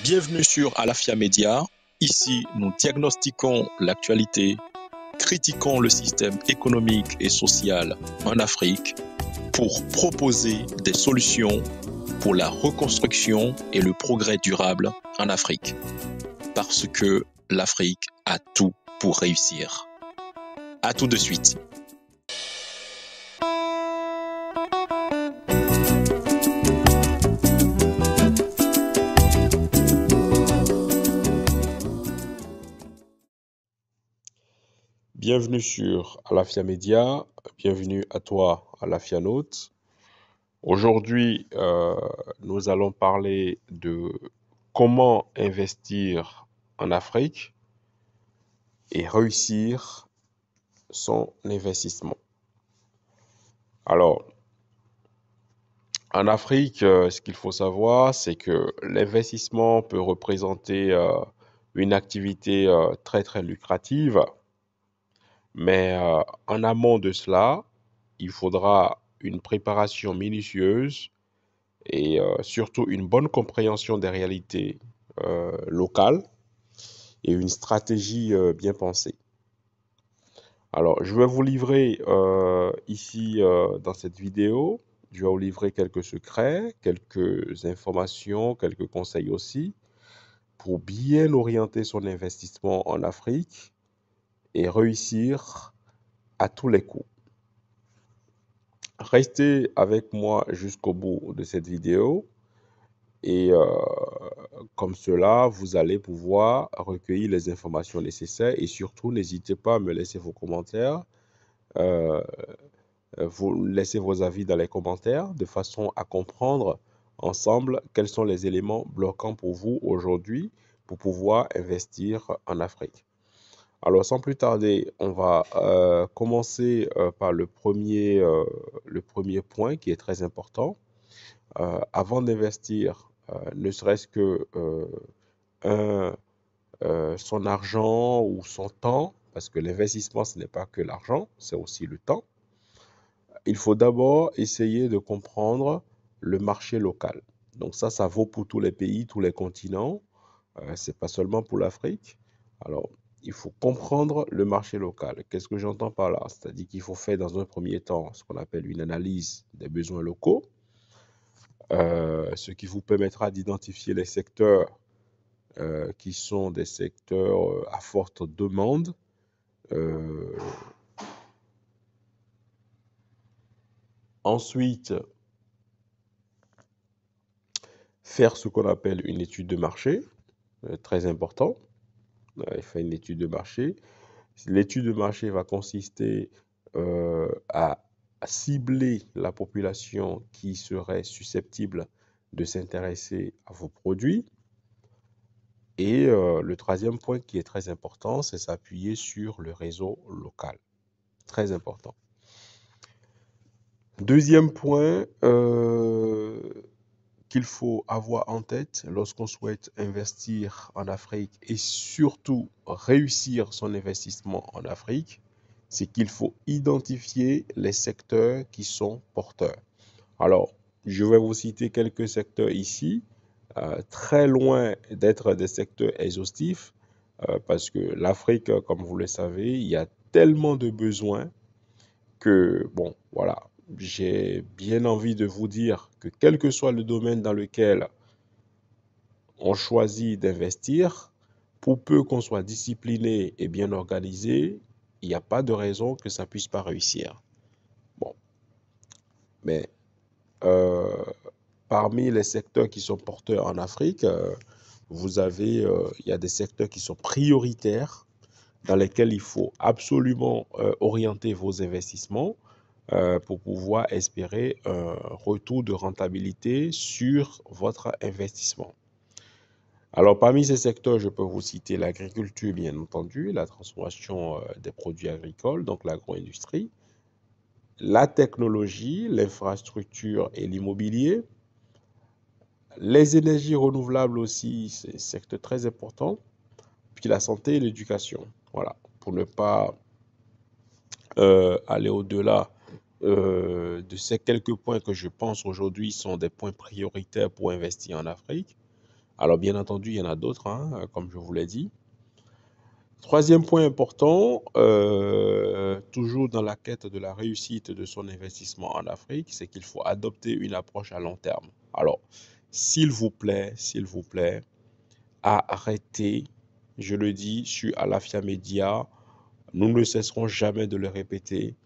Bienvenue sur Alafia Média. Ici, nous diagnostiquons l'actualité, critiquons le système économique et social en Afrique pour proposer des solutions pour la reconstruction et le progrès durable en Afrique. Parce que l'Afrique a tout pour réussir. À tout de suite. Bienvenue sur Alafia Média, bienvenue à toi Alafia Note. Aujourd'hui, nous allons parler de comment investir en Afrique et réussir son investissement. Alors, en Afrique, ce qu'il faut savoir, c'est que l'investissement peut représenter une activité très lucrative. Mais en amont de cela, il faudra une préparation minutieuse et surtout une bonne compréhension des réalités locales et une stratégie bien pensée. Alors, je vais vous livrer ici dans cette vidéo, je vais vous livrer quelques secrets, quelques informations, quelques conseils aussi pour bien orienter son investissement en Afrique et réussir à tous les coups. Restez avec moi jusqu'au bout de cette vidéo et comme cela, vous allez pouvoir recueillir les informations nécessaires et surtout, n'hésitez pas à me laisser vos commentaires, vous laissez vos avis dans les commentaires de façon à comprendre ensemble quels sont les éléments bloquants pour vous aujourd'hui pour pouvoir investir en Afrique. Alors, sans plus tarder, on va commencer par le premier point qui est très important. Avant d'investir, ne serait-ce que son argent ou son temps, parce que l'investissement, ce n'est pas que l'argent, c'est aussi le temps. Il faut d'abord essayer de comprendre le marché local. Donc ça vaut pour tous les pays, tous les continents. C'est pas seulement pour l'Afrique. Alors, il faut comprendre le marché local. Qu'est-ce que j'entends par là? C'est-à-dire qu'il faut faire dans un premier temps ce qu'on appelle une analyse des besoins locaux, ce qui vous permettra d'identifier les secteurs qui sont des secteurs à forte demande. Ensuite, faire ce qu'on appelle une étude de marché, très important. Il fait une étude de marché. L'étude de marché va consister à cibler la population qui serait susceptible de s'intéresser à vos produits. Et le troisième point qui est très important, c'est s'appuyer sur le réseau local. Très important. Deuxième point qu'il faut avoir en tête lorsqu'on souhaite investir en Afrique et surtout réussir son investissement en Afrique, c'est qu'il faut identifier les secteurs qui sont porteurs. Alors, je vais vous citer quelques secteurs ici, très loin d'être des secteurs exhaustifs, parce que l'Afrique, comme vous le savez, il y a tellement de besoins que, bon, voilà, j'ai bien envie de vous dire que quel que soit le domaine dans lequel on choisit d'investir, pour peu qu'on soit discipliné et bien organisé, il n'y a pas de raison que ça ne puisse pas réussir. Bon, mais parmi les secteurs qui sont porteurs en Afrique, il y a des secteurs qui sont prioritaires dans lesquels il faut absolument orienter vos investissements pour pouvoir espérer un retour de rentabilité sur votre investissement. Alors, parmi ces secteurs, je peux vous citer l'agriculture, bien entendu, la transformation des produits agricoles, donc l'agro-industrie, la technologie, l'infrastructure et l'immobilier, les énergies renouvelables aussi, c'est un secteur très important, puis la santé et l'éducation. Voilà, pour ne pas aller au-delà de ces quelques points que je pense aujourd'hui sont des points prioritaires pour investir en Afrique. Alors, bien entendu, il y en a d'autres, hein, comme je vous l'ai dit. Troisième point important, toujours dans la quête de la réussite de son investissement en Afrique, c'est qu'il faut adopter une approche à long terme. Alors, s'il vous plaît, arrêtez, je le dis sur Alafia Media, nous ne cesserons jamais de le répéter,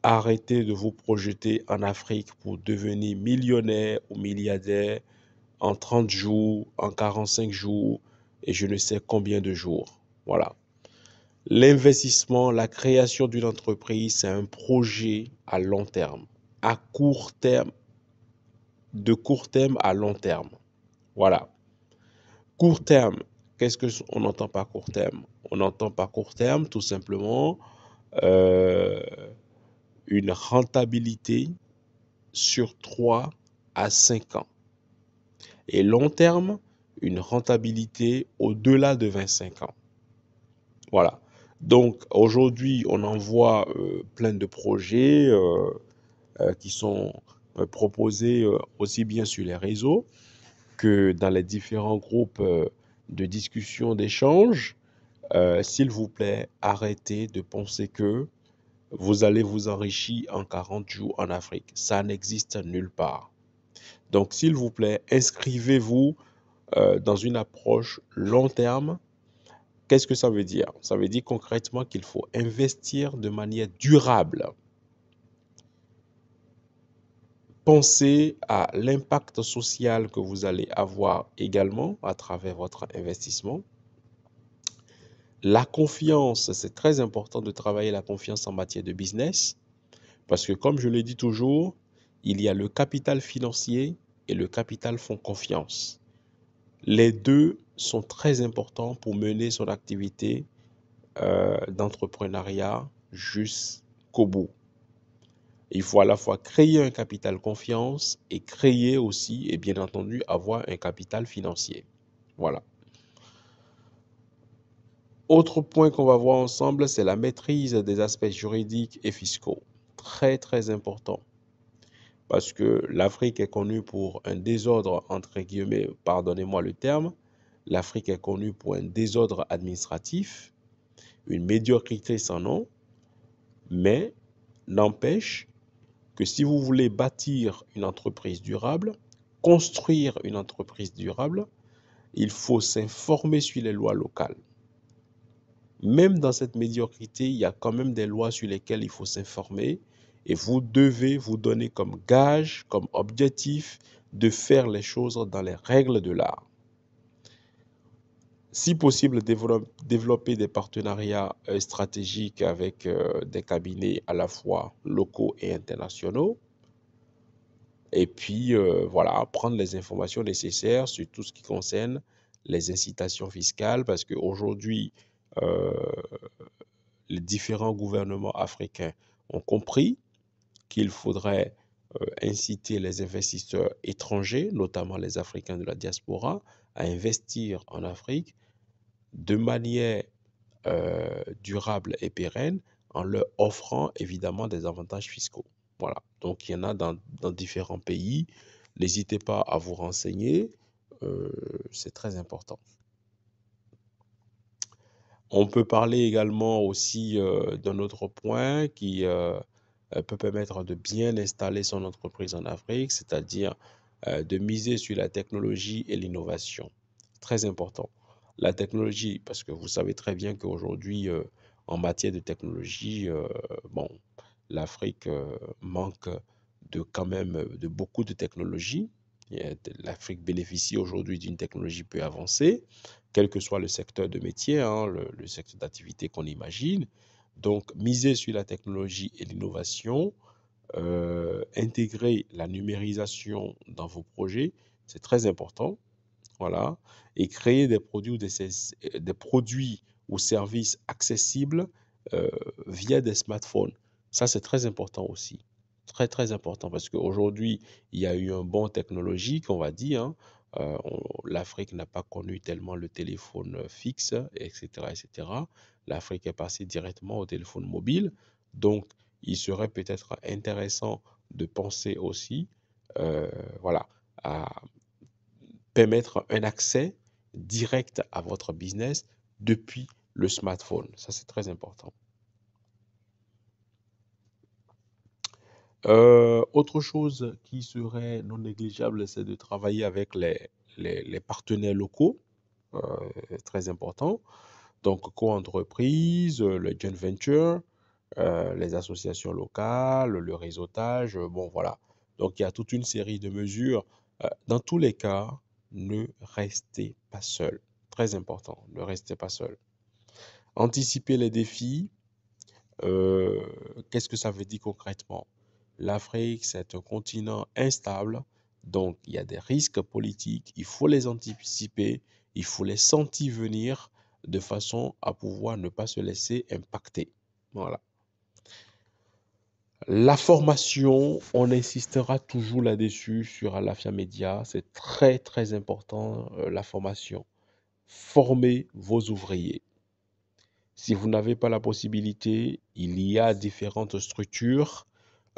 arrêtez de vous projeter en Afrique pour devenir millionnaire ou milliardaire en 30 jours, en 45 jours et je ne sais combien de jours. Voilà. L'investissement, la création d'une entreprise, c'est un projet à long terme, à court terme, de court terme à long terme. Voilà. Court terme, qu'est-ce qu'on entend par court terme? On entend par court terme tout simplement euh, une rentabilité sur 3 à 5 ans. Et long terme, une rentabilité au-delà de 25 ans. Voilà. Donc aujourd'hui, on en voit plein de projets qui sont proposés aussi bien sur les réseaux que dans les différents groupes de discussion, d'échange. S'il vous plaît, arrêtez de penser que vous allez vous enrichir en 40 jours en Afrique. Ça n'existe nulle part. Donc, s'il vous plaît, inscrivez-vous dans une approche long terme. Qu'est-ce que ça veut dire? Ça veut dire concrètement qu'il faut investir de manière durable. Pensez à l'impact social que vous allez avoir également à travers votre investissement. La confiance, c'est très important de travailler la confiance en matière de business parce que comme je le dis toujours, il y a le capital financier et le capital fonds confiance. Les deux sont très importants pour mener son activité d'entrepreneuriat jusqu'au bout. Il faut à la fois créer un capital confiance et créer aussi, et bien entendu, avoir un capital financier. Voilà. Autre point qu'on va voir ensemble, c'est la maîtrise des aspects juridiques et fiscaux. Très, très important. Parce que l'Afrique est connue pour un désordre, entre guillemets, pardonnez-moi le terme, l'Afrique est connue pour un désordre administratif, une médiocrité sans nom, mais n'empêche que si vous voulez bâtir une entreprise durable, construire une entreprise durable, il faut s'informer sur les lois locales. Même dans cette médiocrité, il y a quand même des lois sur lesquelles il faut s'informer et vous devez vous donner comme gage, comme objectif de faire les choses dans les règles de l'art. Si possible, développer des partenariats stratégiques avec des cabinets à la fois locaux et internationaux. Et puis, voilà, prendre les informations nécessaires sur tout ce qui concerne les incitations fiscales, parce qu'aujourd'hui, euh, les différents gouvernements africains ont compris qu'il faudrait inciter les investisseurs étrangers, notamment les Africains de la diaspora, à investir en Afrique de manière durable et pérenne en leur offrant évidemment des avantages fiscaux. Voilà, donc il y en a dans différents pays. N'hésitez pas à vous renseigner, c'est très important. On peut parler également aussi d'un autre point qui peut permettre de bien installer son entreprise en Afrique, c'est-à-dire de miser sur la technologie et l'innovation. Très important. La technologie, parce que vous savez très bien qu'aujourd'hui, en matière de technologie, bon, l'Afrique manque de quand même de beaucoup de technologies. L'Afrique bénéficie aujourd'hui d'une technologie peu avancée, quel que soit le secteur de métier, hein, le secteur d'activité qu'on imagine. Donc, miser sur la technologie et l'innovation, intégrer la numérisation dans vos projets, c'est très important. Voilà. Et créer des produits des produits ou services accessibles via des smartphones. Ça, c'est très important aussi. Très, très important parce qu'aujourd'hui, il y a eu un bond technologique, on va dire, hein. L'Afrique n'a pas connu tellement le téléphone fixe, etc., etc. L'Afrique est passée directement au téléphone mobile. Donc, il serait peut-être intéressant de penser aussi, voilà, à permettre un accès direct à votre business depuis le smartphone. Ça, c'est très important. Autre chose qui serait non négligeable, c'est de travailler avec les partenaires locaux, euh, très important. Donc, co-entreprise, le joint venture, les associations locales, le réseautage, bon voilà. Donc, il y a toute une série de mesures. Dans tous les cas, ne restez pas seul. Très important, ne restez pas seul. Anticipez les défis. Euh, Qu'est-ce que ça veut dire concrètement? L'Afrique, c'est un continent instable, donc il y a des risques politiques, il faut les anticiper, il faut les sentir venir de façon à pouvoir ne pas se laisser impacter. Voilà. La formation, on insistera toujours là-dessus sur Alafia Media, c'est très très important la formation. Formez vos ouvriers. Si vous n'avez pas la possibilité, il y a différentes structures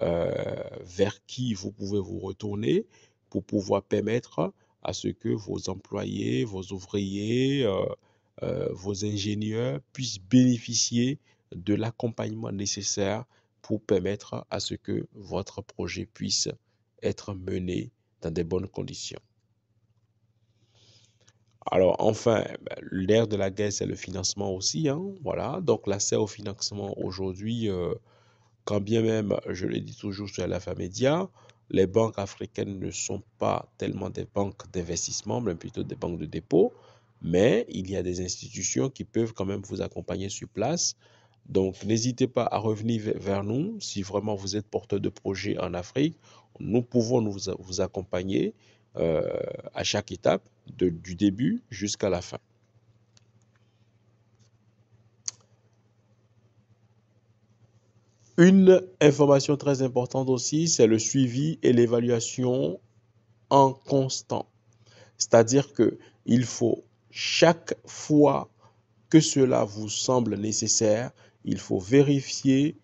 vers qui vous pouvez vous retourner pour pouvoir permettre à ce que vos employés, vos ouvriers, vos ingénieurs puissent bénéficier de l'accompagnement nécessaire pour permettre à ce que votre projet puisse être mené dans de bonnes conditions. Alors enfin, l'ère de la guerre, c'est le financement aussi, hein, voilà. Donc l'accès au financement aujourd'hui, quand bien même, je le dis toujours sur la Média, les banques africaines ne sont pas tellement des banques d'investissement, mais plutôt des banques de dépôt. Mais il y a des institutions qui peuvent quand même vous accompagner sur place. Donc, n'hésitez pas à revenir vers nous si vraiment vous êtes porteur de projet en Afrique. Nous pouvons vous accompagner euh, à chaque étape, du début jusqu'à la fin. Une information très importante aussi, c'est le suivi et l'évaluation en constant. C'est-à-dire que il faut chaque fois que cela vous semble nécessaire, il faut vérifier,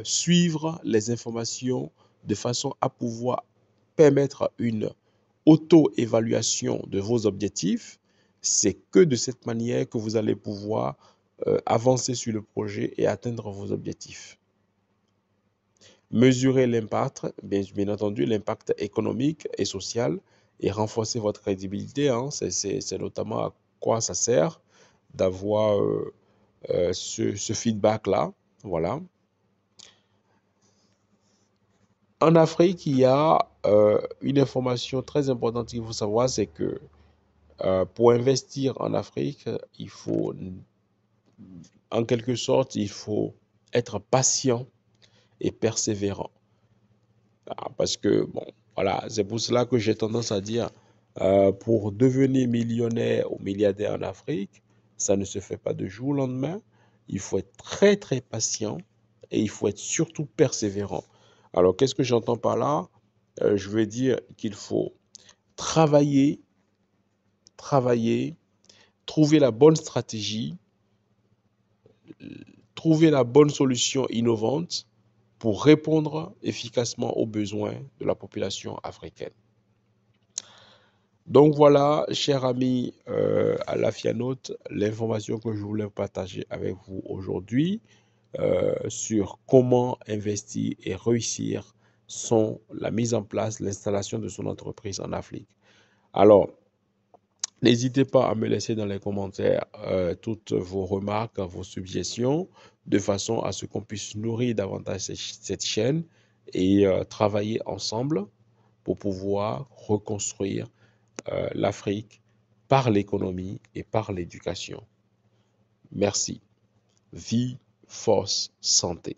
suivre les informations de façon à pouvoir permettre une auto-évaluation de vos objectifs. C'est que de cette manière que vous allez pouvoir avancer sur le projet et atteindre vos objectifs. Mesurer l'impact, bien entendu, l'impact économique et social et renforcer votre crédibilité. Hein. C'est notamment à quoi ça sert d'avoir ce feedback-là. Voilà. En Afrique, il y a une information très importante qu'il faut savoir, c'est que pour investir en Afrique, il faut, en quelque sorte, il faut être patient et persévérant. Parce que, bon, voilà, c'est pour cela que j'ai tendance à dire, pour devenir millionnaire ou milliardaire en Afrique, ça ne se fait pas de jour au lendemain. Il faut être très, très patient et il faut être surtout persévérant. Alors, qu'est-ce que j'entends par là? Je veux dire qu'il faut travailler, travailler, trouver la bonne stratégie, trouver la bonne solution innovante pour répondre efficacement aux besoins de la population africaine. Donc voilà, chers amis à la Fianote, l'information que je voulais partager avec vous aujourd'hui sur comment investir et réussir la mise en place, l'installation de son entreprise en Afrique. Alors, n'hésitez pas à me laisser dans les commentaires toutes vos remarques, vos suggestions, de façon à ce qu'on puisse nourrir davantage cette chaîne et travailler ensemble pour pouvoir reconstruire l'Afrique par l'économie et par l'éducation. Merci. Vie, force, santé.